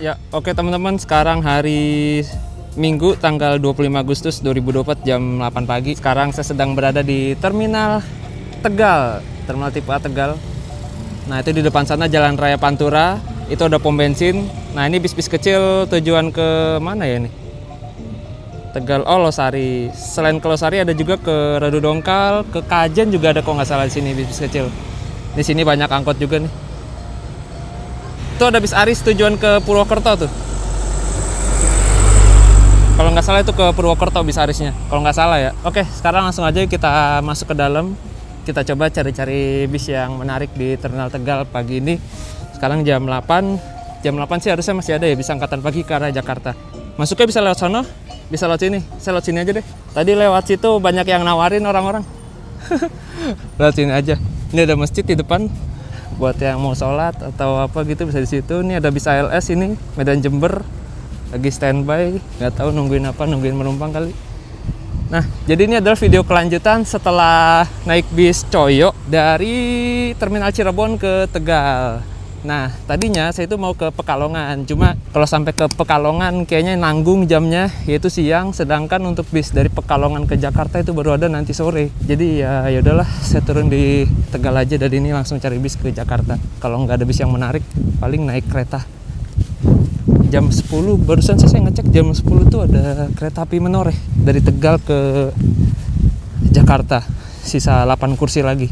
Ya, oke teman-teman, sekarang hari Minggu tanggal 25 Agustus 2024 jam 8 pagi. Sekarang saya sedang berada di Terminal Tegal, Terminal tipe A Tegal. Nah, itu di depan sana Jalan Raya Pantura, itu ada pom bensin. Nah, ini bis-bis kecil tujuan ke mana ya nih? Tegal, oh Losari. Selain ke Losari ada juga ke Radu Dongkal, ke Kajen juga ada kok nggak salah di sini bis-bis kecil. Di sini banyak angkot juga nih. Itu ada bis Aris tujuan ke Purwokerto tuh. Kalau nggak salah itu ke Purwokerto bis Arisnya. Kalau nggak salah ya. Oke, sekarang langsung aja kita masuk ke dalam. Kita coba cari-cari bis yang menarik di Terminal Tegal pagi ini. Sekarang jam 8. Jam 8 sih harusnya masih ada ya bis angkatan pagi ke arah Jakarta. Masuknya bisa lewat sono, bisa lewat sini. Saya lewat sini aja deh. Tadi lewat situ banyak yang nawarin orang-orang. Lewat sini aja. Ini ada masjid di depan. Buat yang mau sholat atau apa gitu bisa di situ. Ini ada bis ALS ini Medan Jember lagi standby, nggak tahu nungguin apa, nungguin penumpang kali. Nah, jadi ini adalah video kelanjutan setelah naik bis Coyo dari Terminal Cirebon ke Tegal. Nah, tadinya saya itu mau ke Pekalongan, cuma kalau sampai ke Pekalongan kayaknya nanggung jamnya, yaitu siang. Sedangkan untuk bis dari Pekalongan ke Jakarta itu baru ada nanti sore. Jadi ya udahlah, saya turun di Tegal aja dari ini langsung cari bis ke Jakarta. Kalau nggak ada bis yang menarik, paling naik kereta. Jam 10, barusan saya ngecek jam 10 tuh ada kereta api Menoreh dari Tegal ke Jakarta. Sisa 8 kursi lagi.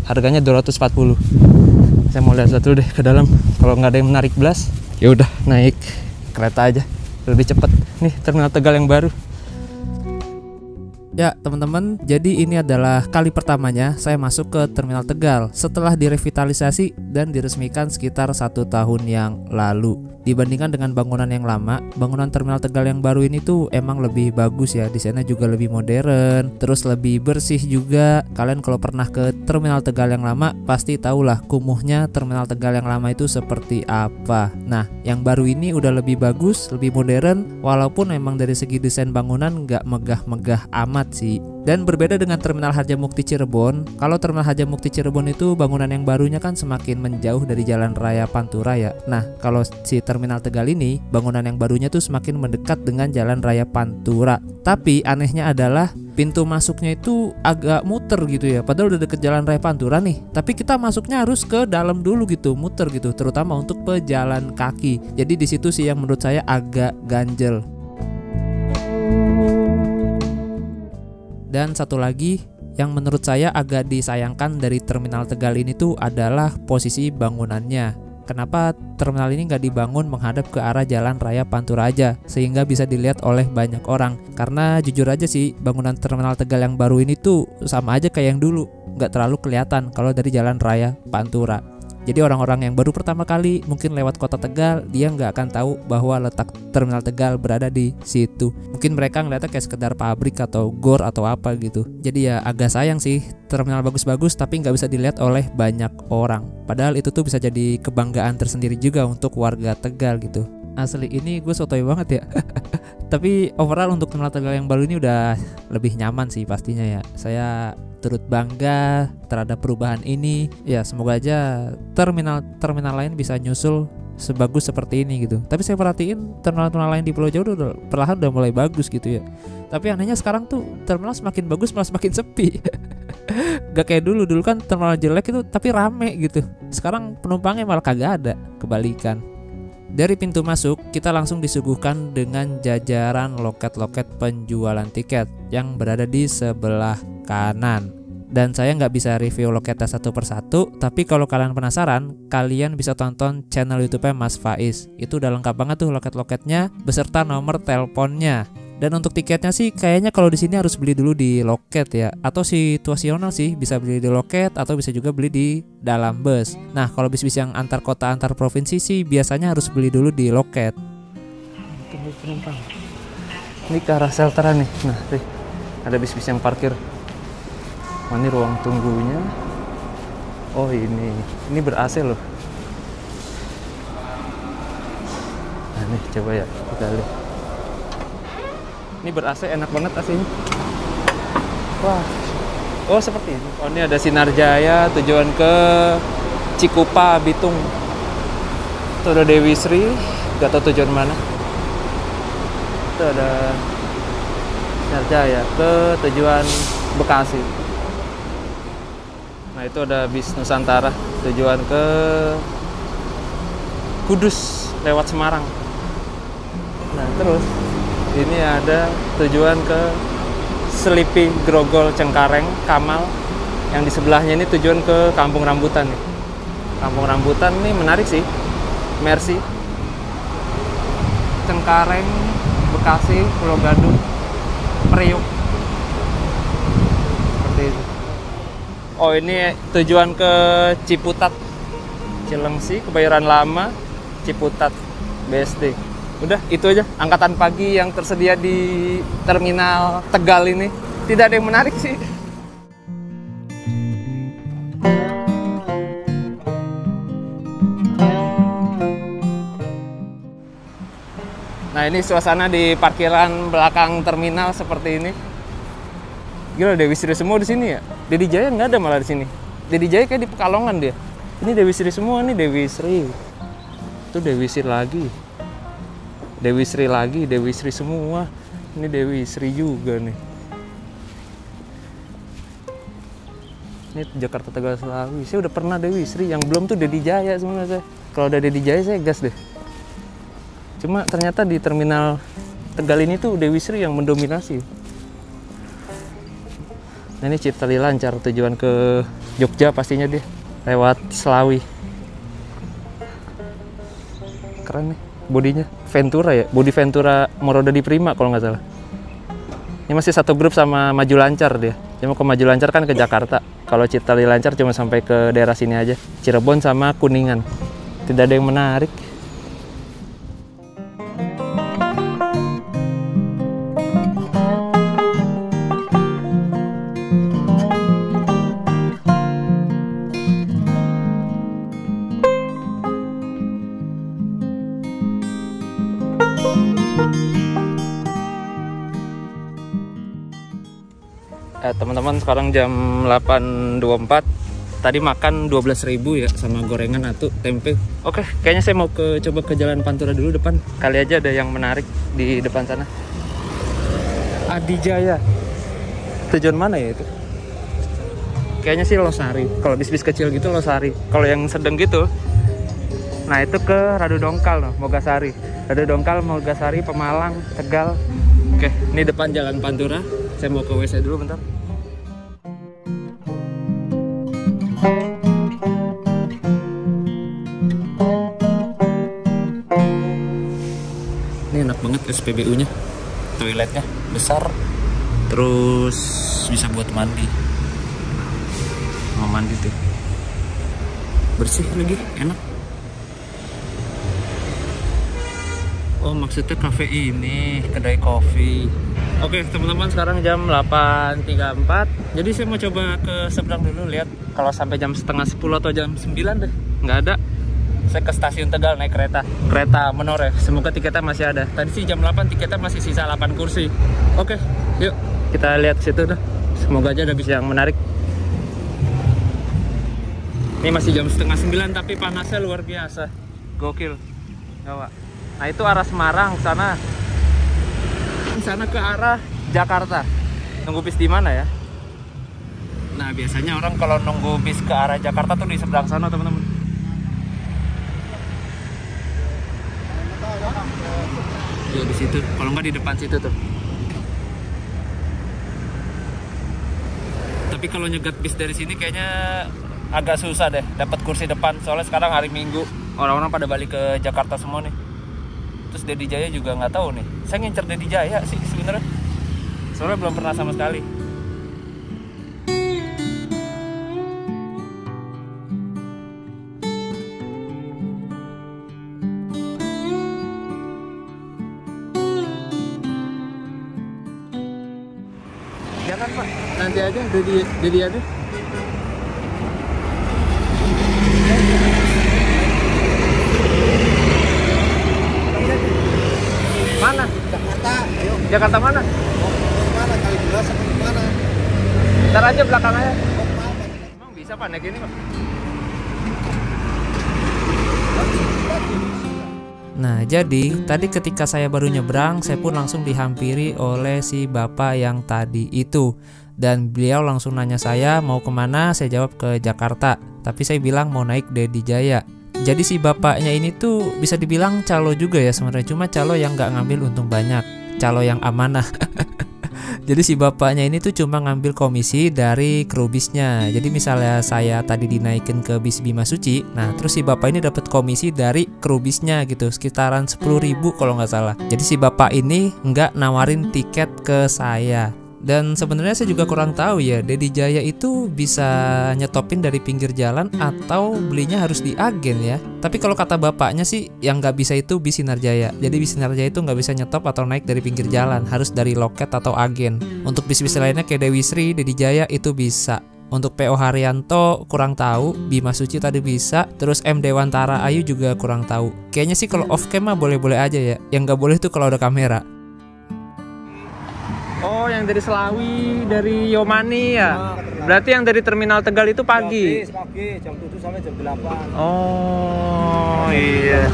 Harganya 240. Saya mau lihat dulu deh ke dalam. Kalau nggak ada yang menarik belas, ya udah naik kereta aja, lebih cepet. Nih Terminal Tegal yang baru. Ya teman-teman, jadi ini adalah kali pertamanya saya masuk ke Terminal Tegal setelah direvitalisasi dan diresmikan sekitar 1 tahun yang lalu. Dibandingkan dengan bangunan yang lama, bangunan Terminal Tegal yang baru ini tuh emang lebih bagus ya. Di sana juga lebih modern, terus lebih bersih juga. Kalian kalau pernah ke Terminal Tegal yang lama pasti tahulah kumuhnya Terminal Tegal yang lama itu seperti apa. Nah, yang baru ini udah lebih bagus, lebih modern, walaupun emang dari segi desain bangunan nggak megah-megah amat sih. Dan berbeda dengan Terminal Harjamukti Cirebon, kalau Terminal Harjamukti Cirebon itu bangunan yang barunya kan semakin menjauh dari Jalan Raya Pantura ya. Nah, kalau si Terminal Tegal ini, bangunan yang barunya tuh semakin mendekat dengan Jalan Raya Pantura. Tapi anehnya adalah pintu masuknya itu agak muter gitu ya. Padahal udah deket Jalan Raya Pantura nih, tapi kita masuknya harus ke dalam dulu gitu, muter gitu, terutama untuk pejalan kaki. Jadi di situ sih yang menurut saya agak ganjel. Dan satu lagi yang menurut saya agak disayangkan dari Terminal Tegal ini tuh adalah posisi bangunannya. Kenapa terminal ini nggak dibangun menghadap ke arah Jalan Raya Pantura aja, sehingga bisa dilihat oleh banyak orang? Karena jujur aja sih, bangunan Terminal Tegal yang baru ini tuh sama aja kayak yang dulu, nggak terlalu kelihatan kalau dari Jalan Raya Pantura. Jadi orang-orang yang baru pertama kali mungkin lewat kota Tegal, dia nggak akan tahu bahwa letak Terminal Tegal berada di situ. Mungkin mereka ngeliatnya kayak sekedar pabrik atau gor atau apa gitu. Jadi ya agak sayang sih, terminal bagus-bagus tapi nggak bisa dilihat oleh banyak orang. Padahal itu tuh bisa jadi kebanggaan tersendiri juga untuk warga Tegal gitu. Asli ini gue sotoy banget ya. Tapi overall untuk Terminal Tegal yang baru ini udah lebih nyaman sih pastinya ya. Saya turut bangga terhadap perubahan ini. Ya semoga aja terminal lain bisa nyusul sebagus seperti ini gitu. Tapi saya perhatiin terminal-terminal lain di Pulau Jawa perlahan udah mulai bagus gitu ya. Tapi anehnya sekarang tuh terminal semakin bagus malah semakin sepi. Gak kayak dulu kan terminal jelek itu tapi rame gitu. Sekarang penumpangnya malah kagak ada, kebalikan. Dari pintu masuk, kita langsung disuguhkan dengan jajaran loket-loket penjualan tiket yang berada di sebelah kanan. Dan saya nggak bisa review loketnya satu persatu, tapi kalau kalian penasaran, kalian bisa tonton channel YouTube-nya Mas Faiz. Itu udah lengkap banget tuh loket-loketnya beserta nomor teleponnya. Dan untuk tiketnya sih kayaknya kalau di sini harus beli dulu di loket ya, atau situasional sih, bisa beli di loket atau bisa juga beli di dalam bus. Nah, kalau bis-bis yang antar kota antar provinsi sih biasanya harus beli dulu di loket. Tunggu penumpang. Ini ke arah shelteran nih. Nah, nih ada bis-bis yang parkir. Ini ruang tunggunya. Oh ini ber-AC loh. Nah nih coba ya kita lihat. Ini ber-AC enak banget AC-nya. Wah. Oh seperti ini. Oh ini ada Sinar Jaya tujuan ke Cikupa, Bitung. Itu ada Dewi Sri. gak tahu tujuan mana. Itu ada Syarjaya ke tujuan Bekasi. Nah itu ada bis Nusantara tujuan ke Kudus lewat Semarang. Nah terus ini ada tujuan ke Selipi, Grogol, Cengkareng, Kamal. Yang di sebelahnya ini tujuan ke Kampung Rambutan nih. Kampung Rambutan nih menarik sih. Mercy, Cengkareng, Bekasi, Pulau Gadung, Priuk. Seperti itu. Oh ini tujuan ke Ciputat, Cilengsi, Kebayoran Lama, Ciputat, BSD. Udah itu aja angkatan pagi yang tersedia di terminal Tegal ini. Tidak ada yang menarik sih. Nah ini suasana di parkiran belakang terminal seperti ini. Gila, Dewi Sri semua di sini ya. Dedi Jaya nggak ada malah di sini. Dedi Jaya kayak di Pekalongan dia. Ini Dewi Sri semua nih, Dewi Sri. Itu Dewi Sri lagi. Dewi Sri lagi, Dewi Sri semua. Ini Dewi Sri juga nih. Ini Jakarta Tegal Selawi. Saya udah pernah Dewi Sri, yang belum tuh Dedi Jaya sebenarnya. Kalau udah Dedi Jaya saya gas deh. Cuma ternyata di terminal Tegal ini tuh Dewi Sri yang mendominasi. Nah ini Ciptali Lancar tujuan ke Jogja pastinya dia. Lewat Selawi. Keren nih bodinya. Ventura ya, bodi Ventura Moroda di Prima kalau nggak salah. Ini masih satu grup sama Maju Lancar dia. Cuma ke Maju Lancar kan ke Jakarta. Kalau Ciptali Lancar cuma sampai ke daerah sini aja, Cirebon sama Kuningan. Tidak ada yang menarik. Teman-teman sekarang jam 8.24. Tadi makan 12.000 ya sama gorengan atau tempe. Oke, kayaknya saya mau coba ke Jalan Pantura dulu depan. Kali aja ada yang menarik di depan sana. Adijaya. Tujuan mana ya itu? Kayaknya sih Losari. Kalau bis-bis kecil gitu Losari. Kalau yang sedang gitu, nah itu ke Radu Dongkal, no, Mogasari. Radu Dongkal, Mogasari, Pemalang, Tegal. Oke, ini depan Jalan Pantura. Saya mau ke WC dulu bentar. Ini enak banget SPBU-nya. Toiletnya besar. Terus bisa buat mandi. Mau mandi tuh. Bersih lagi, enak. Oh maksudnya kafe ini, kedai kopi. Oke teman-teman, sekarang jam 8.34. Jadi saya mau coba ke seberang dulu, lihat kalau sampai jam setengah 10 atau jam 9 deh. Nggak ada. Saya ke stasiun Tegal naik kereta Menore. Semoga tiketnya masih ada. Tadi sih jam 8 tiketnya masih sisa 8 kursi. Oke, yuk kita lihat situ dah. Semoga aja ada bis yang menarik. Ini masih jam setengah 9 tapi panasnya luar biasa. Gokil. Gawat. Nah itu arah Semarang sana. Sana ke arah Jakarta. Nunggu bis di mana ya? Nah biasanya orang kalau nunggu bis ke arah Jakarta tuh di seberang sana teman-teman. Ya di situ. Kalau nggak di depan situ tuh. Tapi kalau nyegat bis dari sini kayaknya agak susah deh dapat kursi depan. Soalnya sekarang hari Minggu, orang-orang pada balik ke Jakarta semua nih. Terus Dedi Jaya juga nggak tahu nih. Saya ngincer Dedi Jaya sih sebenarnya. Soalnya belum pernah sama sekali. Jangan Pak, nanti aja Dedi aja. Mana? Jakarta, ayo. Jakarta mana? Mana kali jelas sampai mana? Ntar aja belakang aja. Emang bisa Pak naik ini Pak? Nah, jadi tadi ketika saya baru nyebrang, saya pun langsung dihampiri oleh si bapak yang tadi itu. Dan beliau langsung nanya saya mau kemana, saya jawab ke Jakarta. Tapi saya bilang mau naik Dedi Jaya. Jadi si bapaknya ini tuh bisa dibilang calo juga ya sebenarnya, cuma calo yang nggak ngambil untung banyak, calo yang amanah. Jadi si bapaknya ini tuh cuma ngambil komisi dari kru bisnya. Jadi misalnya saya tadi dinaikin ke bis Bima Suci, nah terus si bapak ini dapat komisi dari kru bisnya gitu, sekitaran 10.000 kalau nggak salah. Jadi si bapak ini nggak nawarin tiket ke saya. Dan sebenarnya saya juga kurang tahu ya, Dedi Jaya itu bisa nyetopin dari pinggir jalan atau belinya harus di agen ya. Tapi kalau kata bapaknya sih yang nggak bisa itu bis Sinar Jaya. Jadi bis Sinar Jaya itu nggak bisa nyetop atau naik dari pinggir jalan, harus dari loket atau agen. Untuk bis-bis lainnya kayak Dewi Sri, Dedi Jaya itu bisa. Untuk PO Haryanto kurang tahu, Bima Suci tadi bisa, terus M Dewantara Ayu juga kurang tahu. Kayaknya sih kalau off cam mah boleh-boleh aja ya. Yang nggak boleh tuh kalau ada kamera. Oh, yang dari Selawi, dari Yomani ya? Berarti yang dari Terminal Tegal itu pagi? Pagi, jam 7 sampai jam 8. Oh, iya.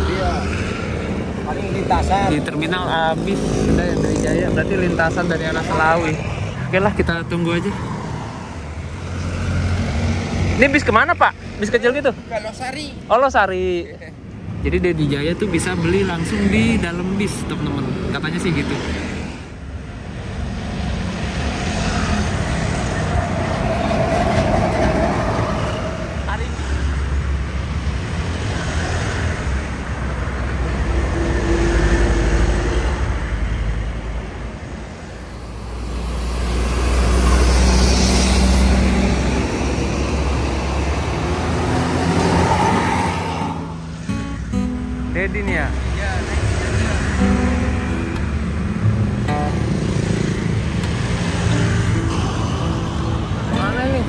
Paling lintasan. Di terminal habis, udah yang dari Jaya, berarti lintasan dari arah Selawi. Oke lah, kita tunggu aja. Ini bis kemana Pak? Bis kecil gitu? Ke Losari. Oh, Losari. Jadi Dedi Jaya tuh bisa beli langsung di dalam bis, teman-teman. Katanya sih gitu. Dedi nih ya? Iya, Mana nih?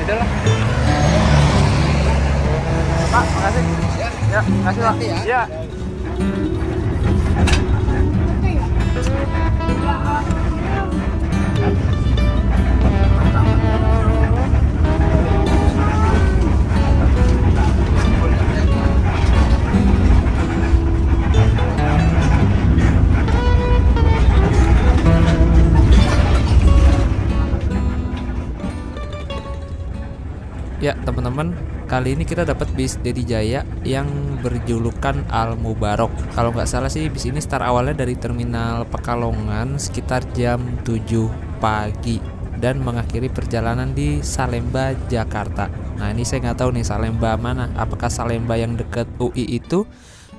Udah lah. Pak, makasih. Ya, makasih Pak. Ya. Ya teman-teman, kali ini kita dapat bis Dedi Jaya yang berjulukan Al Mubarok. Kalau nggak salah sih bis ini start awalnya dari terminal Pekalongan sekitar jam 7 pagi dan mengakhiri perjalanan di Salemba, Jakarta. Nah ini saya nggak tahu nih Salemba mana, apakah Salemba yang dekat UI itu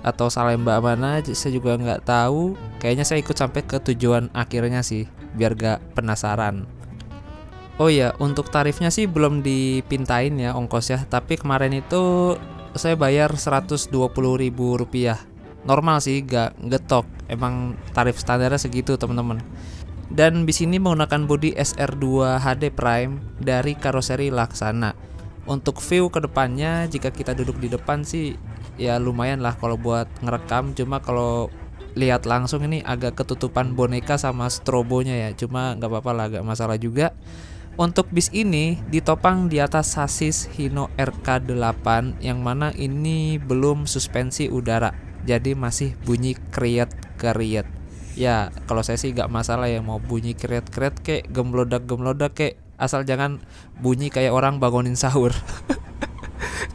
atau Salemba mana, saya juga nggak tahu. Kayaknya saya ikut sampai ke tujuan akhirnya sih, biar gak penasaran. Oh ya, untuk tarifnya sih belum dipintain ya ongkosnya, tapi kemarin itu saya bayar Rp120.000. Normal sih, gak getok. Emang tarif standarnya segitu teman-teman. Dan bis ini menggunakan bodi SR2 HD Prime dari karoseri Laksana. Untuk view ke depannya, jika kita duduk di depan sih ya lumayan lah kalau buat ngerekam. Cuma kalau lihat langsung ini agak ketutupan boneka sama strobonya ya. Cuma nggak apa-apa lah, gak masalah juga. Untuk bis ini ditopang di atas sasis Hino RK8 yang mana ini belum suspensi udara, jadi masih bunyi kriet-kriet. Ya kalau saya sih gak masalah ya, mau bunyi kriet-kriet kek, gemlodak-gemlodak kek, asal jangan bunyi kayak orang bangunin sahur.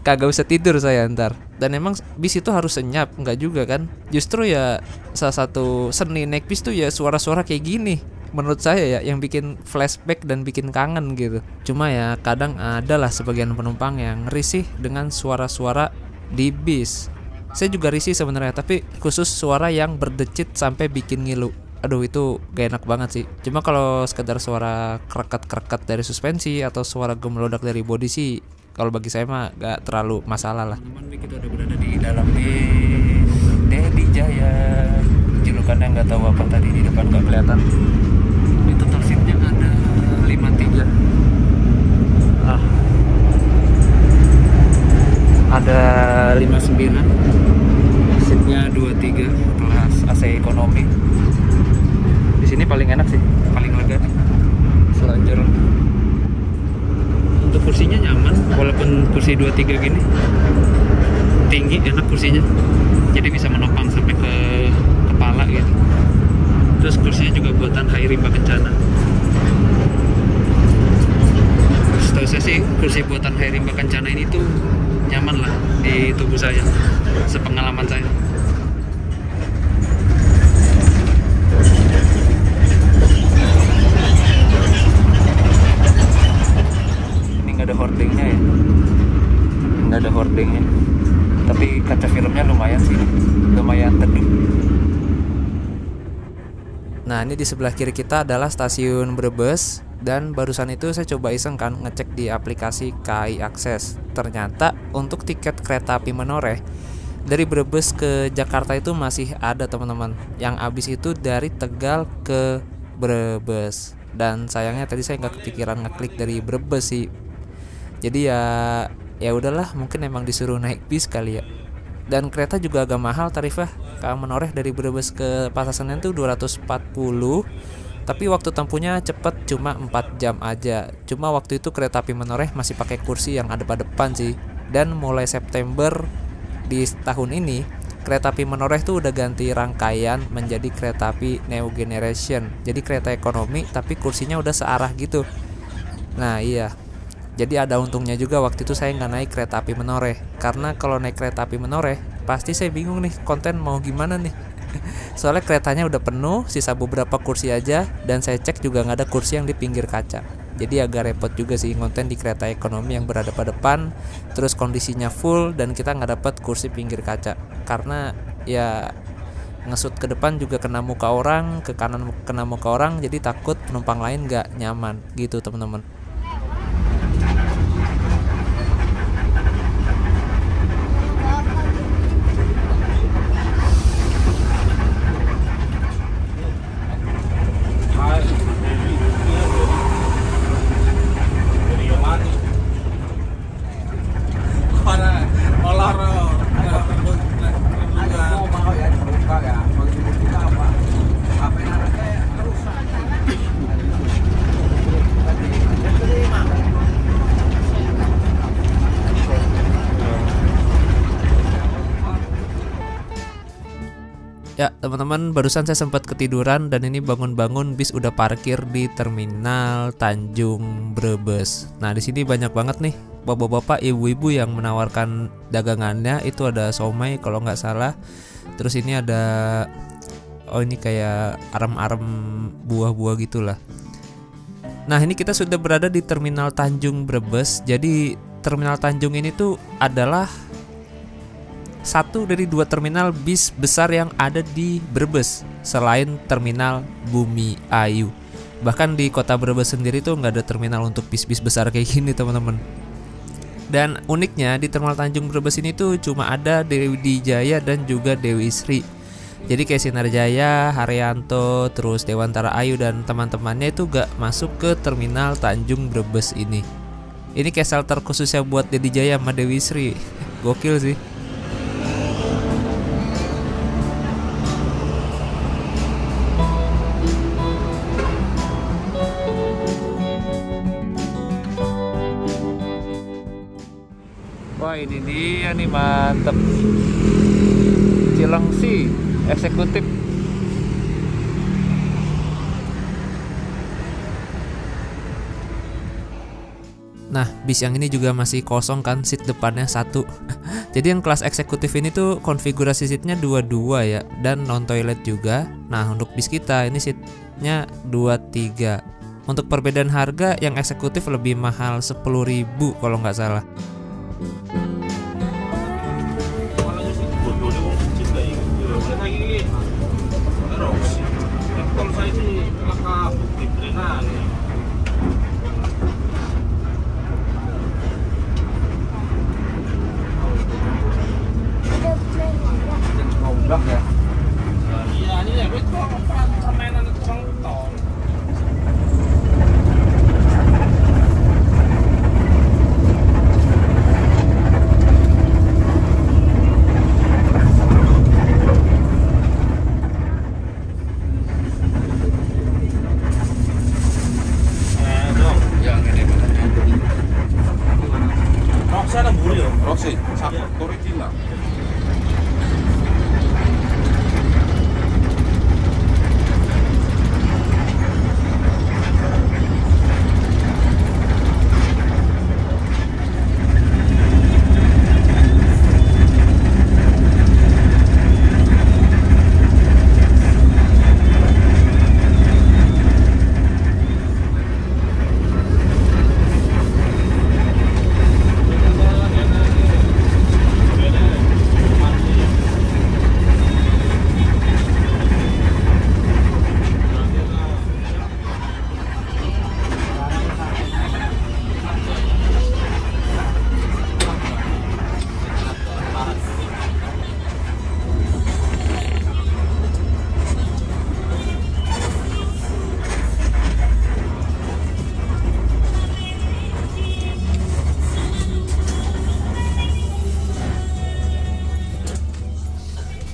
Kagak usah tidur saya ntar. Dan emang bis itu harus senyap, enggak juga kan? Justru ya salah satu seni naik bis tuh ya suara-suara kayak gini. Menurut saya ya yang bikin flashback dan bikin kangen gitu. Cuma ya kadang adalah sebagian penumpang yang risih dengan suara-suara di bis. Saya juga risih sebenarnya, tapi khusus suara yang berdecit sampai bikin ngilu. Aduh itu gak enak banget sih. Cuma kalau sekedar suara kreket-kreket dari suspensi atau suara gemelodak dari bodi sih, kalau bagi saya mah gak terlalu masalah lah. Teman-teman, kita udah berada di dalam bis Dedi Jaya. Julukannya nggak tahu apa tadi, di depan nggak kelihatan. Itu total seatnya ada 53. Ada 59. Seatnya 23 kelas AC ekonomi. Di sini paling enak sih, paling lega. Selanjutnya Untuk kursinya nyaman, walaupun kursi 23 gini tinggi, enak kursinya, jadi bisa menopang sampai ke kepala gitu. Terus kursinya juga buatan HI Rimba Kencana. Setahu saya sih kursi buatan HI Rimba Kencana ini tuh nyaman lah di tubuh saya, sepengalaman saya. Ini nggak ada hordingnya ya, nggak ada hordingnya, tapi kaca filmnya lumayan sih, lumayan teduh. Nah, ini di sebelah kiri kita adalah stasiun Brebes. Dan barusan itu saya coba iseng kan ngecek di aplikasi KAI Akses. Ternyata untuk tiket kereta api Menoreh dari Brebes ke Jakarta itu masih ada teman-teman. Yang habis itu dari Tegal ke Brebes. Dan sayangnya tadi saya nggak kepikiran ngeklik dari Brebes sih. Jadi ya udahlah, mungkin emang disuruh naik bis kali ya. Dan kereta juga agak mahal tarifnya. Ke Menoreh dari Brebes ke Pasar Senen tuh 240. Tapi waktu tempuhnya cepet, cuma 4 jam aja. Cuma waktu itu kereta api Menoreh masih pakai kursi yang ada pada depan sih. Dan mulai September di tahun ini, kereta api Menoreh tuh udah ganti rangkaian menjadi kereta api Neo Generation. Jadi kereta ekonomi tapi kursinya udah searah gitu. Nah iya, jadi ada untungnya juga waktu itu saya nggak naik kereta api Menoreh. Karena kalau naik kereta api Menoreh, pasti saya bingung nih konten mau gimana nih. Soalnya keretanya udah penuh, sisa beberapa kursi aja. Dan saya cek juga nggak ada kursi yang di pinggir kaca. Jadi agak repot juga sih konten di kereta ekonomi yang berada pada depan, terus kondisinya full dan kita nggak dapat kursi pinggir kaca. Karena ya ngesut ke depan juga kena muka orang, ke kanan kena muka orang, jadi takut penumpang lain nggak nyaman gitu teman-teman. Ya teman-teman, barusan saya sempat ketiduran dan ini bangun-bangun bis udah parkir di terminal Tanjung Brebes. Nah di sini banyak banget nih bapak-bapak, ibu-ibu yang menawarkan dagangannya. Itu ada somai kalau nggak salah. Terus ini ada, oh ini kayak arem-arem buah-buah gitulah. Nah ini kita sudah berada di terminal Tanjung Brebes. Jadi terminal Tanjung ini tuh adalah satu dari 2 terminal bis besar yang ada di Brebes selain terminal Bumi Ayu. Bahkan di kota Brebes sendiri tuh nggak ada terminal untuk bis-bis besar kayak gini teman-teman. Dan uniknya di terminal Tanjung Brebes ini tuh cuma ada Dewi Jaya dan juga Dewi Sri. Jadi kayak Sinar Jaya, Haryanto, terus Dewantara Ayu dan teman-temannya itu gak masuk ke terminal Tanjung Brebes ini. Ini kayak shelter khususnya buat Dedi Jaya sama Dewi Sri. Gokil sih. Wah ini dia nih, mantep. Cilengsi eksekutif. Nah bis yang ini juga masih kosong kan, seat depannya 1. Jadi yang kelas eksekutif ini tuh konfigurasi seatnya 2 ya, dan non toilet juga. Nah untuk bis kita ini seatnya 2-3. Untuk perbedaan harga yang eksekutif lebih mahal 10.000 kalau nggak salah. Ya. Iya, ini ya, itu permainan tukang tol. Rossi, satu, original.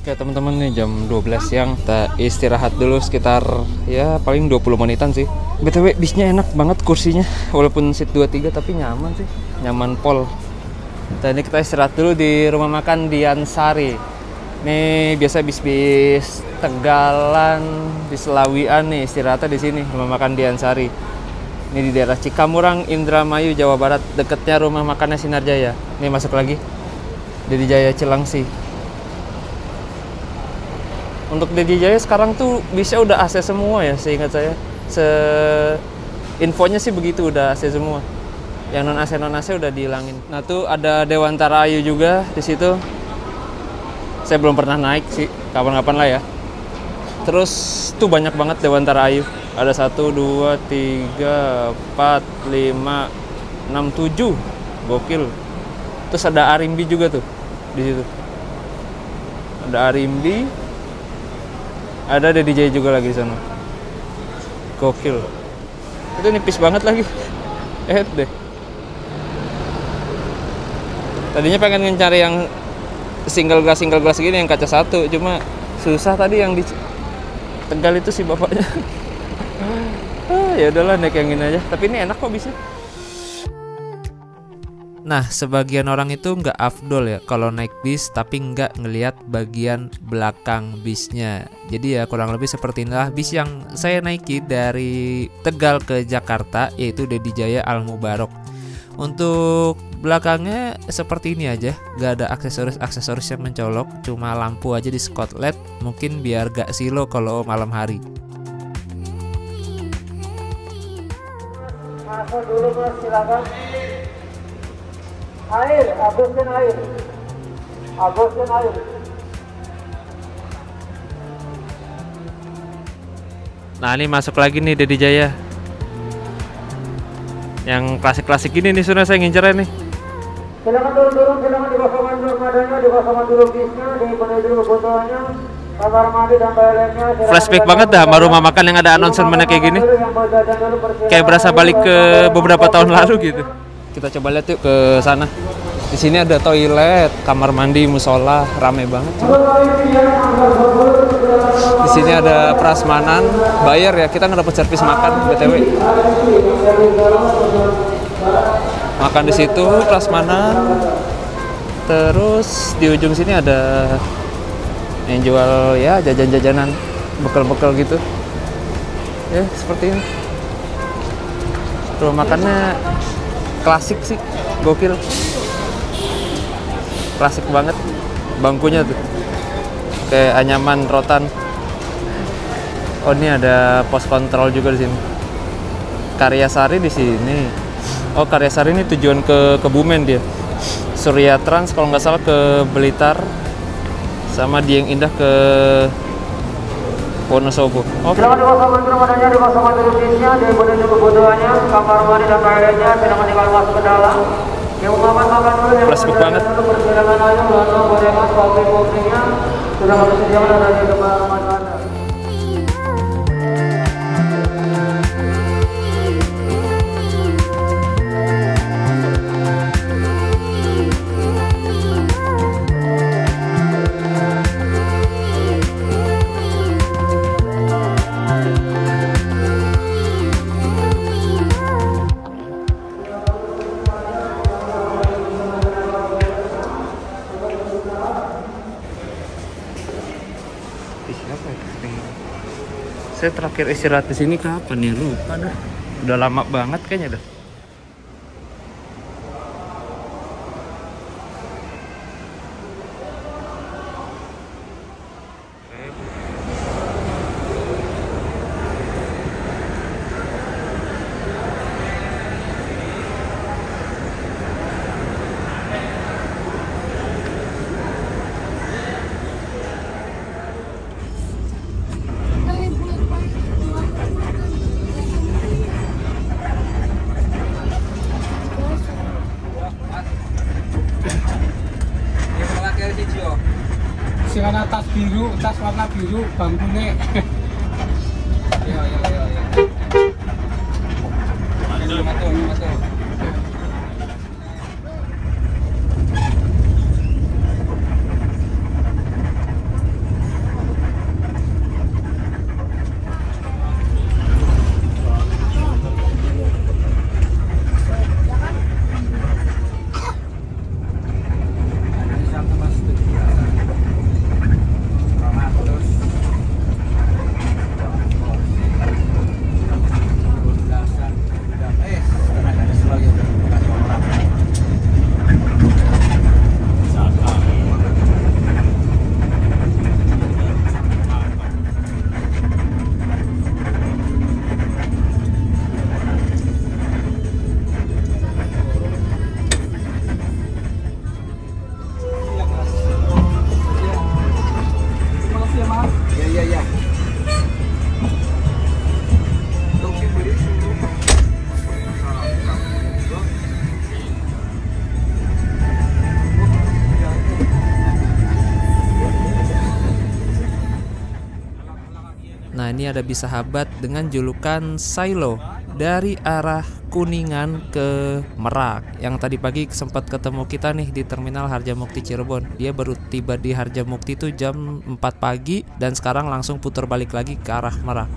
Oke teman-teman, nih jam 12 siang, kita istirahat dulu sekitar ya paling 20 menitan sih. BTW bisnya enak banget kursinya, walaupun seat 23 tapi nyaman sih, nyaman pol. Dan ini kita istirahat dulu di rumah makan Diansari. Nih biasa bis-bis Tegalan, di Selawian nih istirahatnya di sini, rumah makan Diansari. Ini di daerah Cikamurang, Indramayu, Jawa Barat, deketnya rumah makannya Sinarjaya. Nih masuk lagi, Dedi Jaya Cilangsi. Untuk Dedi Jaya sekarang tuh bisnya udah AC semua ya, seingat saya. Infonya sih begitu, udah AC semua. Yang non AC udah dihilangin. Nah tuh ada Dewantara Ayu juga di situ. Saya belum pernah naik sih, kapan-kapan lah ya. Terus tuh banyak banget Dewantara Ayu. Ada 1, 2, 3, 4, 5, 6, 7. Gokil. Terus ada Arimbi juga tuh di situ. Ada Arimbi. Ada Dedi Jaya juga lagi di sana. Gokil. Itu nipis banget lagi. Deh. Tadinya pengen mencari yang single glass gini yang kaca 1, cuma susah tadi yang di Tegal itu si bapaknya. Ya udahlah naik yang ini aja. Tapi ini enak kok bisnya. Nah, sebagian orang itu nggak afdol ya kalau naik bis tapi nggak ngelihat bagian belakang bisnya. Jadi ya kurang lebih seperti inilah bis yang saya naiki dari Tegal ke Jakarta, yaitu Dedi Jaya Al Mubarok. Untuk belakangnya seperti ini aja, nggak ada aksesoris yang mencolok, cuma lampu aja di Scott LED, mungkin biar gak silo kalau malam hari. Masuk dulu Mas, silakan. Air, habiskan air. Habiskan air. Nah ini masuk lagi nih Dedi Jaya. Yang klasik-klasik gini nih sudah saya ngincer nih. Silakan turun, silakan dikosongkan dulu madanya, dikosongkan dulu bisnya, dipenuhi dulu botolnya, kamar mandi dan toiletnya. Flashback banget dah sama rumah makan yang ada announcement kayak gini. Kayak berasa balik ke beberapa tahun lalu gitu. Kita coba lihat yuk ke sana. Di sini ada toilet, kamar mandi, musola, rame banget. Di sini ada prasmanan, bayar ya, kita nggak dapat servis makan BTW. Makan di situ prasmanan. Terus di ujung sini ada yang jual ya jajan-jajanan, bekal-bekal gitu. Ya seperti ini. Rumah makannya klasik sih, gokil. Klasik banget bangkunya tuh, kayak anyaman rotan. Oh ini ada pos kontrol juga di sini. Karyasari di sini. Oh Karyasari ini tujuan ke Kebumen dia. Surya Trans kalau nggak salah ke Blitar, sama Dieng Indah ke Wonosobo. Oke. Silakan dikosongkan dulu madanya, dikosongkan dulu bisnya, dipenuhi dulu kebutuhannya, kamar mandi dan toiletnya, silakan dibawa masuk ke dalam. Yang makan dulu, yang flashback banget. Persilakan aja, lalu gorengan, kopi-kopinya sudah kami sediakan ada di depan rumah Anda. Saya terakhir istirahat di sini kapan ya? Lupa dah. Udah lama banget kayaknya dah. Siana tas biru, tas warna biru, bangkune. Iya. Matur. Nah, ini ada bis sahabat dengan julukan Silo dari arah Kuningan ke Merak. Yang tadi pagi sempat ketemu kita nih di Terminal Harjamukti Cirebon. Dia baru tiba di Harjamukti itu jam 4 pagi dan sekarang langsung putar balik lagi ke arah Merak.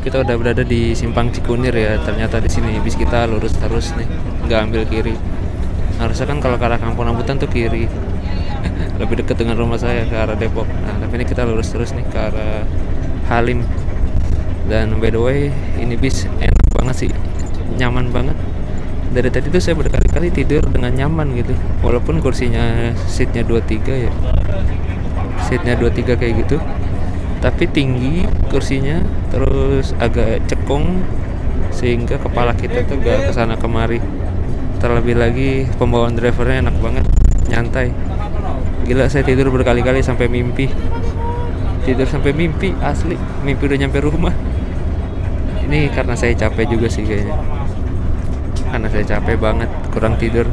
Kita udah berada di Simpang Cikunir ya. Ternyata di sini bis kita lurus terus nih, nggak ambil kiri. Harusnya kan kalau ke arah Kampung Rambutan tuh kiri. Lebih dekat dengan rumah saya ke arah Depok. Nah, tapi ini kita lurus terus nih ke arah Halim. Dan by the way, ini bis enak banget sih, nyaman banget. Dari tadi tuh saya berkali-kali tidur dengan nyaman gitu. Walaupun kursinya seatnya 23 ya, seatnya 23 kayak gitu. Tapi tinggi kursinya, terus agak cekung sehingga kepala kita tuh gak kesana kemari. Terlebih lagi pembawaan drivernya enak banget, nyantai. Gila, saya tidur berkali-kali sampai mimpi. Tidur sampai mimpi, asli. Mimpi udah nyampe rumah. Ini karena saya capek juga sih kayaknya. Karena saya capek banget, kurang tidur.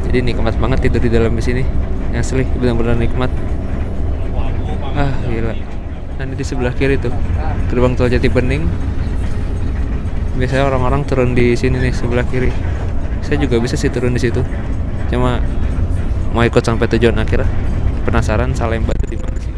Jadi nikmat banget tidur di dalam bis ini. Asli, benar-benar nikmat. Gila. Nah, ini di sebelah kiri tuh gerbang tol Jati Bening. Biasanya orang-orang turun di sini nih, sebelah kiri. Saya juga bisa sih turun di situ. Cuma mau ikut sampai tujuan akhir. Penasaran Salemba itu di mana sih?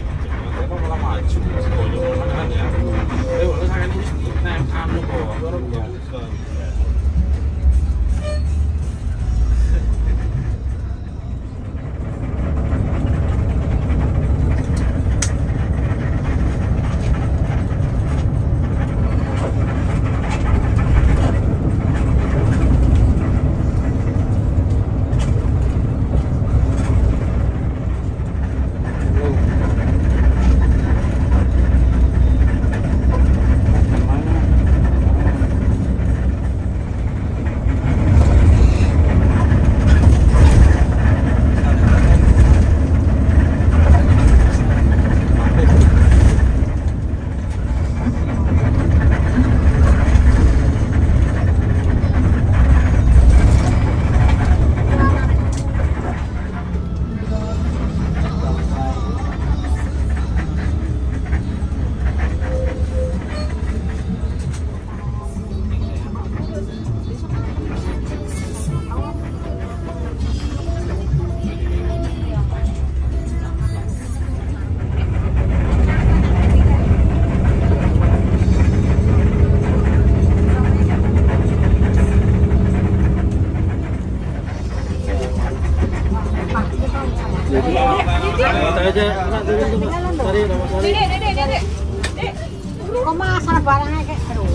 Kok masalah barangnya kayak aduh.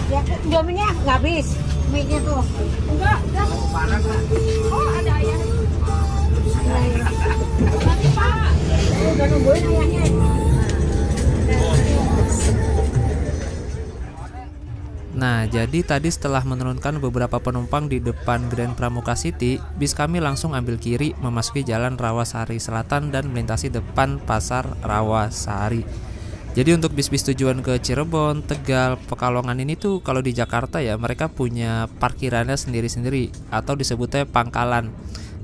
Ya, Indominya nggak habis. Mie-nya tuh. Enggak. Oh, ada ayam. Nanti Pak. Udah nungguin ayamnya. Nah, jadi tadi setelah menurunkan beberapa penumpang di depan Grand Pramuka City, bis kami langsung ambil kiri memasuki Jalan Rawasari Selatan dan melintasi depan Pasar Rawasari. Jadi untuk bis-bis tujuan ke Cirebon, Tegal, Pekalongan ini tuh kalau di Jakarta ya mereka punya parkirannya sendiri-sendiri atau disebutnya pangkalan.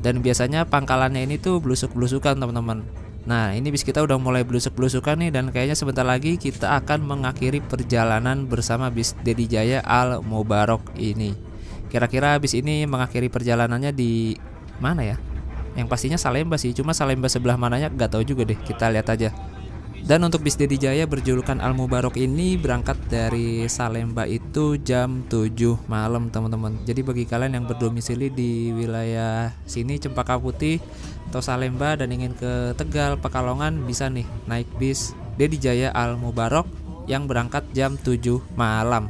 Dan biasanya pangkalannya ini tuh blusuk-blusukan teman-teman. Nah, ini bis kita udah mulai blusuk-blusukan nih dan kayaknya sebentar lagi kita akan mengakhiri perjalanan bersama bis Dedi Jaya Al Mubarok ini. Kira-kira bis ini mengakhiri perjalanannya di mana ya? Yang pastinya Salemba sih, cuma Salemba sebelah mananya nggak tahu juga deh, kita lihat aja. Dan untuk bis Dedi Jaya berjulukan Al Mubarok ini berangkat dari Salemba itu jam 7 malam teman-teman. Jadi bagi kalian yang berdomisili di wilayah sini Cempaka Putih atau Salemba dan ingin ke Tegal, Pekalongan bisa nih naik bis Dedi Jaya Al Mubarok yang berangkat jam 7 malam.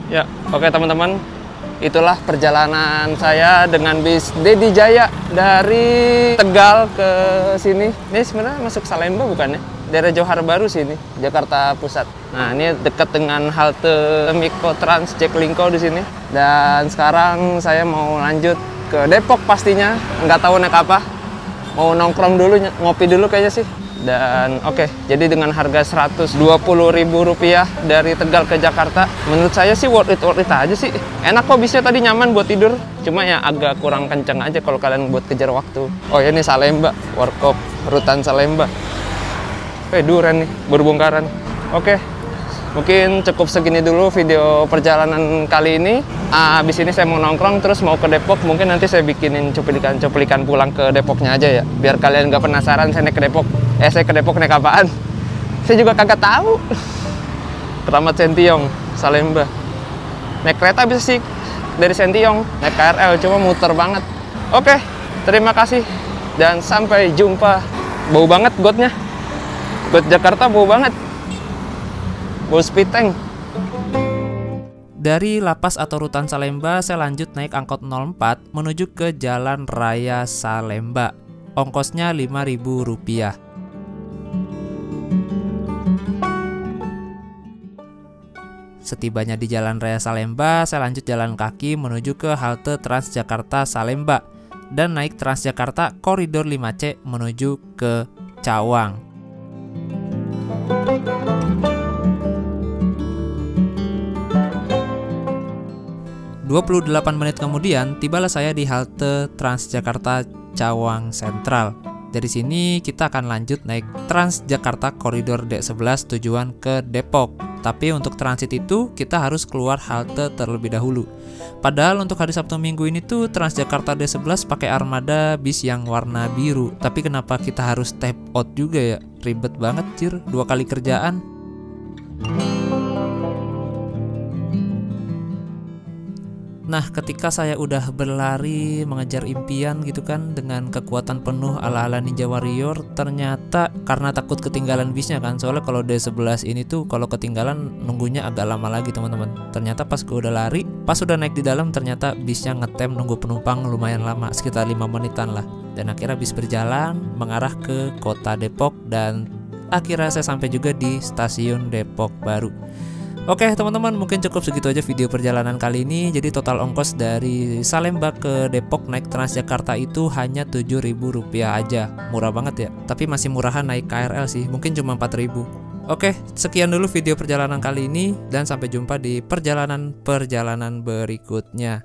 Ya, oke teman-teman, itulah perjalanan saya dengan bis Dedi Jaya dari Tegal ke sini. Ini sebenarnya masuk Salemba bukan ya? Daerah Johar Baru sini, Jakarta Pusat. Nah, ini dekat dengan halte Mikrotrans Jaklingko di sini. Dan sekarang saya mau lanjut ke Depok pastinya, nggak tahu naik apa. Mau nongkrong dulu, ngopi dulu kayaknya sih. Dan oke, jadi dengan harga Rp120.000 dari Tegal ke Jakarta, menurut saya sih worth it aja sih. Enak kok bisnya tadi, nyaman buat tidur. Cuma ya agak kurang kenceng aja kalau kalian buat kejar waktu. Oh ya, ini Salemba, Warkop Rutan Salemba. Duren nih, berbongkaran. Oke, mungkin cukup segini dulu video perjalanan kali ini. Abis ini saya mau nongkrong terus mau ke Depok. Mungkin nanti saya bikinin cuplikan pulang ke Depoknya aja ya, biar kalian nggak penasaran saya naik ke Depok. Saya ke Depok naik apaan? Saya juga kagak tahu. Keramat Sentiong, Salemba. Naik kereta bisa sih dari Sentiong, naik KRL cuma muter banget. Oke, terima kasih dan sampai jumpa. Bau banget gotnya. Got Jakarta bau banget. Bau speed tank. Dari lapas atau rutan Salemba, saya lanjut naik angkot 04 menuju ke Jalan Raya Salemba. Ongkosnya Rp5.000. Setibanya di Jalan Raya Salemba, saya lanjut jalan kaki menuju ke halte Transjakarta Salemba dan naik Transjakarta Koridor 5C menuju ke Cawang. ...28 menit kemudian, tibalah saya di halte Transjakarta Cawang Sentral. Dari sini kita akan lanjut naik Transjakarta Koridor D11 tujuan ke Depok. Tapi untuk transit itu kita harus keluar halte terlebih dahulu. Padahal untuk hari Sabtu Minggu ini tuh Transjakarta D11 pakai armada bis yang warna biru. Tapi kenapa kita harus tap out juga ya? Ribet banget cir, 2 kali kerjaan. Nah, ketika saya udah berlari mengejar impian gitu kan dengan kekuatan penuh ala-ala Ninja Warrior, ternyata karena takut ketinggalan bisnya kan, soalnya kalau D11 ini tuh kalau ketinggalan nunggunya agak lama lagi teman-teman. Ternyata pas gue udah lari, pas udah naik di dalam ternyata bisnya ngetem nunggu penumpang lumayan lama, sekitar 5 menitan lah. Dan akhirnya bis berjalan mengarah ke kota Depok dan akhirnya saya sampai juga di stasiun Depok Baru. Oke teman-teman, mungkin cukup segitu aja video perjalanan kali ini. Jadi total ongkos dari Salemba ke Depok naik Transjakarta itu hanya Rp7.000 aja. Murah banget ya, tapi masih murahan naik KRL sih, mungkin cuma Rp4.000. Oke, sekian dulu video perjalanan kali ini dan sampai jumpa di perjalanan berikutnya.